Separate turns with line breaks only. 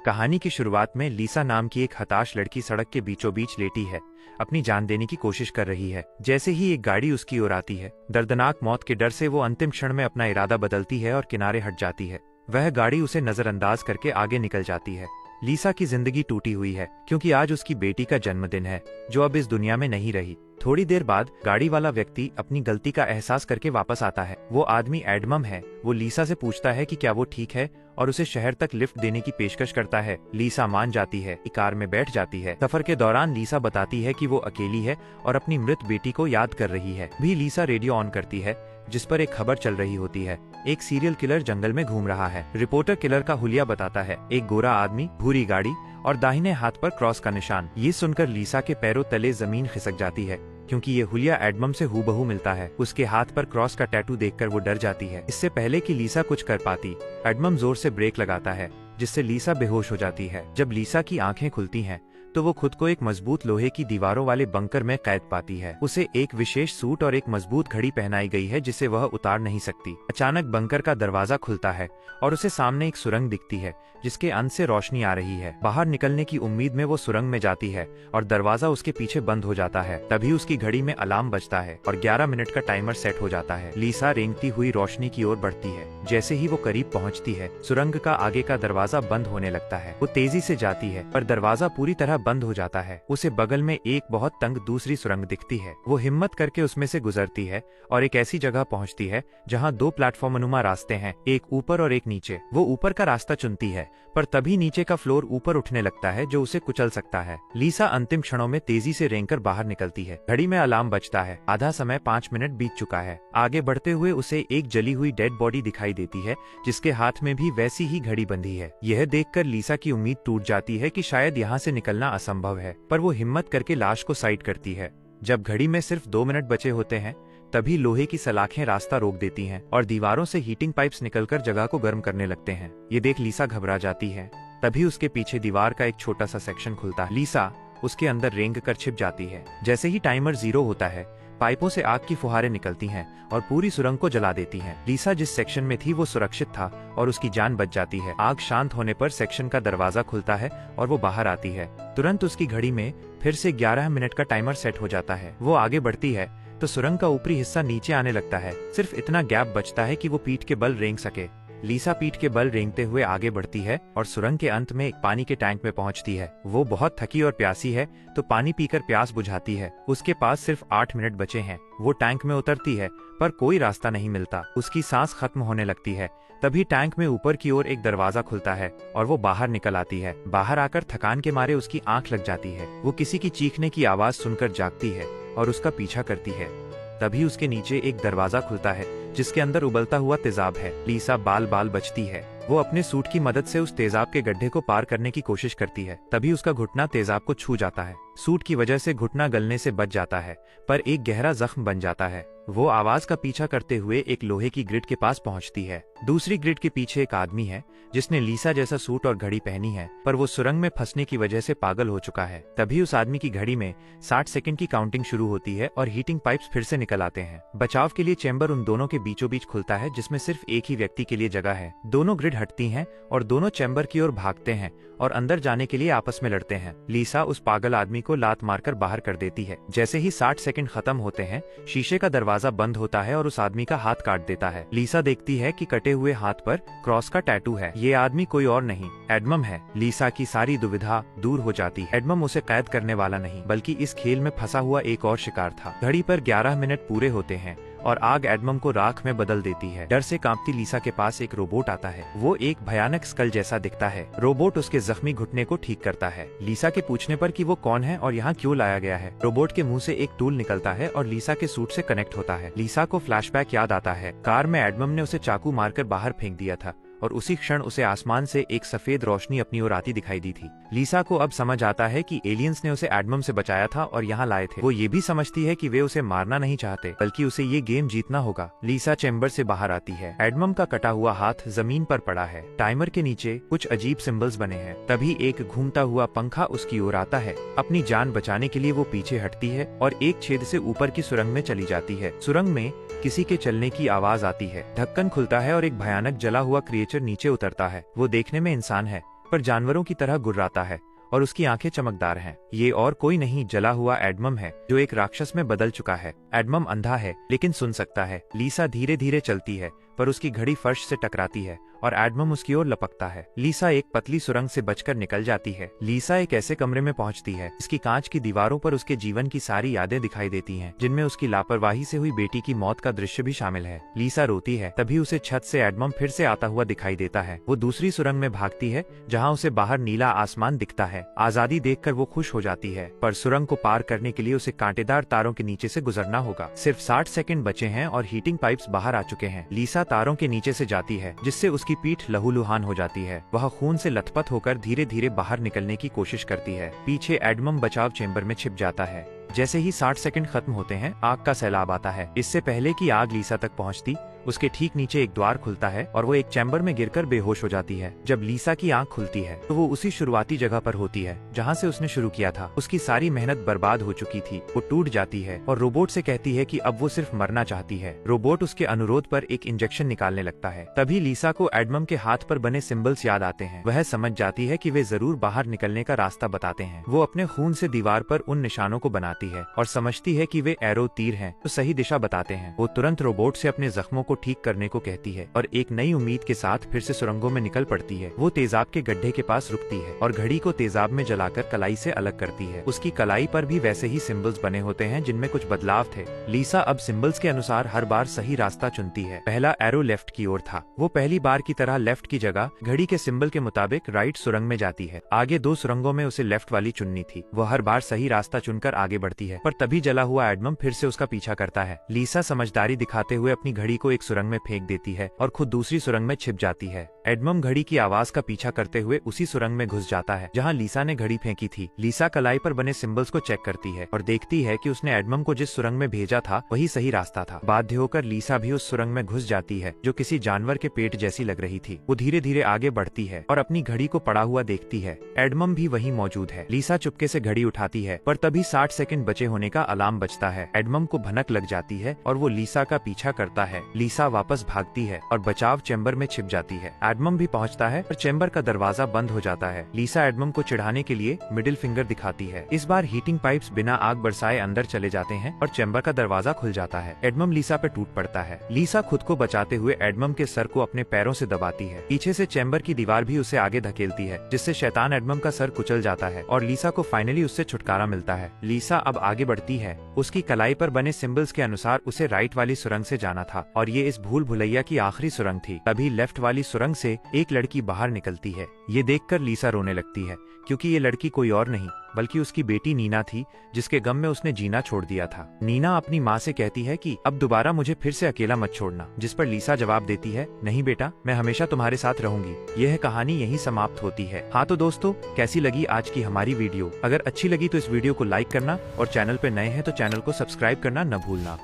कहानी की शुरुआत में लीसा नाम की एक हताश लड़की सड़क के बीचों बीच लेटी है, अपनी जान देने की कोशिश कर रही है। जैसे ही एक गाड़ी उसकी ओर आती है, दर्दनाक मौत के डर से वो अंतिम क्षण में अपना इरादा बदलती है और किनारे हट जाती है। वह गाड़ी उसे नजरअंदाज करके आगे निकल जाती है। लीसा की जिंदगी टूटी हुई है क्योंकि आज उसकी बेटी का जन्मदिन है, जो अब इस दुनिया में नहीं रही। थोड़ी देर बाद गाड़ी वाला व्यक्ति अपनी गलती का एहसास करके वापस आता है। वो आदमी एडमम है। वो लीसा से पूछता है कि क्या वो ठीक है और उसे शहर तक लिफ्ट देने की पेशकश करता है। लीसा मान जाती है, कार में बैठ जाती है। सफर के दौरान लीसा बताती है कि वो अकेली है और अपनी मृत बेटी को याद कर रही है। भी लीसा रेडियो ऑन करती है, जिस पर एक खबर चल रही होती है। एक सीरियल किलर जंगल में घूम रहा है। रिपोर्टर किलर का हुलिया बताता है, एक गोरा आदमी, भूरी गाड़ी और दाहिने हाथ पर क्रॉस का निशान। ये सुनकर लीसा के पैरों तले जमीन खिसक जाती है, क्योंकि ये हुलिया एडमम से हूबहू मिलता है। उसके हाथ पर क्रॉस का टैटू देखकर वो डर जाती है। इससे पहले कि लीसा कुछ कर पाती, एडमम जोर से ब्रेक लगाता है, जिससे लीसा बेहोश हो जाती है। जब लीसा की आंखें खुलती हैं, तो वो खुद को एक मजबूत लोहे की दीवारों वाले बंकर में कैद पाती है। उसे एक विशेष सूट और एक मजबूत घड़ी पहनाई गई है, जिसे वह उतार नहीं सकती। अचानक बंकर का दरवाजा खुलता है और उसे सामने एक सुरंग दिखती है, जिसके अंत से रोशनी आ रही है। बाहर निकलने की उम्मीद में वो सुरंग में जाती है और दरवाजा उसके पीछे बंद हो जाता है। तभी उसकी घड़ी में अलार्म बजता है और 11 मिनट का टाइमर सेट हो जाता है। लीसा रेंगती हुई रोशनी की ओर बढ़ती है। जैसे ही वो करीब पहुंचती है, सुरंग का आगे का दरवाजा बंद होने लगता है। वो तेजी से जाती है, पर दरवाजा पूरी तरह बंद हो जाता है। उसे बगल में एक बहुत तंग दूसरी सुरंग दिखती है। वो हिम्मत करके उसमें से गुजरती है और एक ऐसी जगह पहुंचती है जहां 2 प्लेटफॉर्मनुमा रास्ते हैं, एक ऊपर और एक नीचे। वो ऊपर का रास्ता चुनती है, पर तभी नीचे का फ्लोर ऊपर उठने लगता है, जो उसे कुचल सकता है। लीसा अंतिम क्षणों में तेजी से रेंगकर बाहर निकलती है। घड़ी में अलार्म बजता है। आधा समय 5 मिनट बीत चुका है। आगे बढ़ते हुए उसे एक जली हुई डेड बॉडी दिखाई देती है, जिसके हाथ में भी वैसी ही घड़ी बंधी है। यह देखकर लीसा की उम्मीद टूट जाती है कि शायद यहाँ से निकलना असंभव है, पर वो हिम्मत करके लाश को साइड करती है। जब घड़ी में सिर्फ 2 मिनट बचे होते हैं, तभी लोहे की सलाखें रास्ता रोक देती हैं और दीवारों से हीटिंग पाइप्स निकलकर जगह को गर्म करने लगते हैं। ये देख लीसा घबरा जाती है। तभी उसके पीछे दीवार का एक छोटा सा सेक्शन खुलता है। लीसा उसके अंदर रेंग कर छिप जाती है। जैसे ही टाइमर 0 होता है, पाइपों से आग की फुहारें निकलती हैं और पूरी सुरंग को जला देती हैं। लीसा जिस सेक्शन में थी वो सुरक्षित था और उसकी जान बच जाती है। आग शांत होने पर सेक्शन का दरवाजा खुलता है और वो बाहर आती है। तुरंत उसकी घड़ी में फिर से 11 मिनट का टाइमर सेट हो जाता है। वो आगे बढ़ती है तो सुरंग का ऊपरी हिस्सा नीचे आने लगता है। सिर्फ इतना गैप बचता है कि वो पीठ के बल रेंग सके। लीसा पीठ के बल रेंगते हुए आगे बढ़ती है और सुरंग के अंत में एक पानी के टैंक में पहुंचती है। वो बहुत थकी और प्यासी है, तो पानी पीकर प्यास बुझाती है। उसके पास सिर्फ 8 मिनट बचे हैं। वो टैंक में उतरती है, पर कोई रास्ता नहीं मिलता। उसकी सांस खत्म होने लगती है। तभी टैंक में ऊपर की ओर एक दरवाजा खुलता है और वो बाहर निकल आती है। बाहर आकर थकान के मारे उसकी आंख लग जाती है। वो किसी की चीखने की आवाज सुनकर जागती है और उसका पीछा करती है। तभी उसके नीचे एक दरवाजा खुलता है, जिसके अंदर उबलता हुआ तेजाब है। लीसा बाल बाल बचती है। वो अपने सूट की मदद से उस तेजाब के गड्ढे को पार करने की कोशिश करती है। तभी उसका घुटना तेजाब को छू जाता है। सूट की वजह से घुटना गलने से बच जाता है, पर एक गहरा जख्म बन जाता है। वो आवाज का पीछा करते हुए एक लोहे की ग्रिड के पास पहुंचती है। दूसरी ग्रिड के पीछे एक आदमी है, जिसने लीसा जैसा सूट और घड़ी पहनी है, पर वो सुरंग में फंसने की वजह से पागल हो चुका है। तभी उस आदमी की घड़ी में 60 सेकंड की काउंटिंग शुरू होती है और हीटिंग पाइप्स फिर से निकल आते हैं। बचाव के लिए चैम्बर उन दोनों के बीचों बीच खुलता है, जिसमें सिर्फ एक ही व्यक्ति के लिए जगह है। दोनों ग्रिड हटती हैं और दोनों चैम्बर की ओर भागते हैं और अंदर जाने के लिए आपस में लड़ते हैं। लीसा उस पागल आदमी को लात मारकर बाहर कर देती है। जैसे ही 60 सेकंड खत्म होते हैं, शीशे का दरवाजा बंद होता है और उस आदमी का हाथ काट देता है। लीसा देखती है कि कटे हुए हाथ पर क्रॉस का टैटू है। ये आदमी कोई और नहीं, एडमम है। लीसा की सारी दुविधा दूर हो जाती है। एडमम उसे कैद करने वाला नहीं, बल्कि इस खेल में फंसा हुआ एक और शिकार था। घड़ी पर 11 मिनट पूरे होते हैं और आग एडमम को राख में बदल देती है। डर से कांपती लीसा के पास एक रोबोट आता है। वो एक भयानक स्कल जैसा दिखता है। रोबोट उसके जख्मी घुटने को ठीक करता है। लीसा के पूछने पर कि वो कौन है और यहाँ क्यों लाया गया है, रोबोट के मुंह से एक टूल निकलता है और लीसा के सूट से कनेक्ट होता है। लीसा को फ्लैशबैक याद आता है। कार में एडमम ने उसे चाकू मारकर बाहर फेंक दिया था और उसी क्षण उसे आसमान से एक सफेद रोशनी अपनी ओर आती दिखाई दी थी। लीसा को अब समझ आता है कि एलियंस ने उसे एडमम से बचाया था और यहाँ लाए थे। वो ये भी समझती है कि वे उसे मारना नहीं चाहते, बल्कि उसे ये गेम जीतना होगा। लीसा चैम्बर से बाहर आती है। एडमम का कटा हुआ हाथ जमीन पर पड़ा है। टाइमर के नीचे कुछ अजीब सिंबल्स बने हैं। तभी एक घूमता हुआ पंखा उसकी ओर आता है। अपनी जान बचाने के लिए वो पीछे हटती है और एक छेद से ऊपर की सुरंग में चली जाती है। सुरंग में किसी के चलने की आवाज आती है। ढक्कन खुलता है और एक भयानक जला हुआ क्रिएचर नीचे उतरता है। वो देखने में इंसान है, पर जानवरों की तरह गुर्राता है और उसकी आंखें चमकदार हैं। ये और कोई नहीं, जला हुआ एडमम है जो एक राक्षस में बदल चुका है। एडमम अंधा है लेकिन सुन सकता है। लीसा धीरे धीरे चलती है पर उसकी घड़ी फर्श से टकराती है और एडमम उसकी ओर लपकता है। लीसा एक पतली सुरंग से बचकर निकल जाती है। लीसा एक ऐसे कमरे में पहुंचती है इसकी कांच की दीवारों पर उसके जीवन की सारी यादें दिखाई देती हैं, जिनमें उसकी लापरवाही से हुई बेटी की मौत का दृश्य भी शामिल है। लीसा रोती है, तभी उसे छत से एडमम फिर से आता हुआ दिखाई देता है। वो दूसरी सुरंग में भागती है जहाँ उसे बाहर नीला आसमान दिखता है। आजादी देखकर वो खुश हो जाती है, पर सुरंग को पार करने के लिए उसे कांटेदार तारों के नीचे से गुजरना होगा। सिर्फ 60 सेकंड बचे हैं और हीटिंग पाइप्स बाहर आ चुके हैं। लीसा तारों के नीचे से जाती है जिससे उसकी पीठ लहूलुहान हो जाती है। वह खून से लथपथ होकर धीरे धीरे बाहर निकलने की कोशिश करती है। पीछे एडमम बचाव चेंबर में छिप जाता है। जैसे ही 60 सेकंड खत्म होते हैं, आग का सैलाब आता है। इससे पहले कि आग लीसा तक पहुंचती, उसके ठीक नीचे एक द्वार खुलता है और वो एक चैम्बर में गिरकर बेहोश हो जाती है। जब लीसा की आंख खुलती है तो वो उसी शुरुआती जगह पर होती है जहाँ से उसने शुरू किया था। उसकी सारी मेहनत बर्बाद हो चुकी थी। वो टूट जाती है और रोबोट से कहती है कि अब वो सिर्फ मरना चाहती है। रोबोट उसके अनुरोध पर एक इंजेक्शन निकालने लगता है। तभी लीसा को एडमम के हाथ पर बने सिंबल्स याद आते हैं। वह समझ जाती है कि वे जरूर बाहर निकलने का रास्ता बताते हैं। वो अपने खून से दीवार पर उन निशानों को बनाती है और समझती है कि वे एरो तीर हैं तो सही दिशा बताते हैं। वो तुरंत रोबोट से अपने जख्मों को ठीक करने को कहती है और एक नई उम्मीद के साथ फिर से सुरंगों में निकल पड़ती है। वो तेजाब के गड्ढे के पास रुकती है और घड़ी को तेजाब में जलाकर कलाई से अलग करती है। उसकी कलाई पर भी वैसे ही सिंबल्स बने होते हैं जिनमें कुछ बदलाव थे। लीसा अब सिंबल्स के अनुसार हर बार सही रास्ता चुनती है। पहला एरो लेफ्ट की ओर था। वो पहली बार की तरह लेफ्ट की जगह घड़ी के सिंबल के मुताबिक राइट सुरंग में जाती है। आगे 2 सुरंगों में उसे लेफ्ट वाली चुननी थी। वो हर बार सही रास्ता चुनकर आगे बढ़ती है, पर तभी जला हुआ एडमम फिर से उसका पीछा करता है। लीसा समझदारी दिखाते हुए अपनी घड़ी को एक सुरंग में फेंक देती है और खुद दूसरी सुरंग में छिप जाती है। एडमम घड़ी की आवाज का पीछा करते हुए उसी सुरंग में घुस जाता है जहां लीसा ने घड़ी फेंकी थी। लीसा कलाई पर बने सिंबल्स को चेक करती है और देखती है कि उसने एडमम को जिस सुरंग में भेजा था वही सही रास्ता था। बाध्य होकर लीसा भी उस सुरंग में घुस जाती है जो किसी जानवर के पेट जैसी लग रही थी। वो धीरे धीरे आगे बढ़ती है और अपनी घड़ी को पड़ा हुआ देखती है। एडमम भी वहीं मौजूद है। लीसा चुपके से घड़ी उठाती है, पर तभी 60 सेकंड बचे होने का अलार्म बजता है। एडमम को भनक लग जाती है और वो लीसा का पीछा करता है। लीसा वापस भागती है और बचाव चैम्बर में छिप जाती है। एडमम भी पहुंचता है पर चैम्बर का दरवाजा बंद हो जाता है। लीसा एडमम को चिढ़ाने के लिए मिडिल फिंगर दिखाती है। इस बार हीटिंग पाइप्स बिना आग बरसाए अंदर चले जाते हैं और चैम्बर का दरवाजा खुल जाता है। एडमम लीसा पे टूट पड़ता है। लीसा खुद को बचाते हुए एडमम के सर को अपने पैरों से दबाती है। पीछे से चैम्बर की दीवार भी उसे आगे धकेलती है, जिससे शैतान एडमम का सर कुचल जाता है और लीसा को फाइनली उससे छुटकारा मिलता है। लीसा अब आगे बढ़ती है। उसकी कलाई पर बने सिंबल्स के अनुसार उसे राइट वाली सुरंग से जाना था और ये इस भूल भुलैया की आखिरी सुरंग थी। तभी लेफ्ट वाली सुरंग से एक लड़की बाहर निकलती है। ये देखकर लीसा रोने लगती है, क्योंकि ये लड़की कोई और नहीं बल्कि उसकी बेटी नीना थी, जिसके गम में उसने जीना छोड़ दिया था। नीना अपनी माँ से कहती है कि अब दोबारा मुझे फिर से अकेला मत छोड़ना, जिस पर लीसा जवाब देती है, नहीं बेटा, मैं हमेशा तुम्हारे साथ रहूंगी। यह कहानी यहीं समाप्त होती है। हाँ तो दोस्तों, कैसी लगी आज की हमारी वीडियो? अगर अच्छी लगी तो इस वीडियो को लाइक करना और चैनल पे नए हैं तो चैनल को सब्सक्राइब करना न भूलना।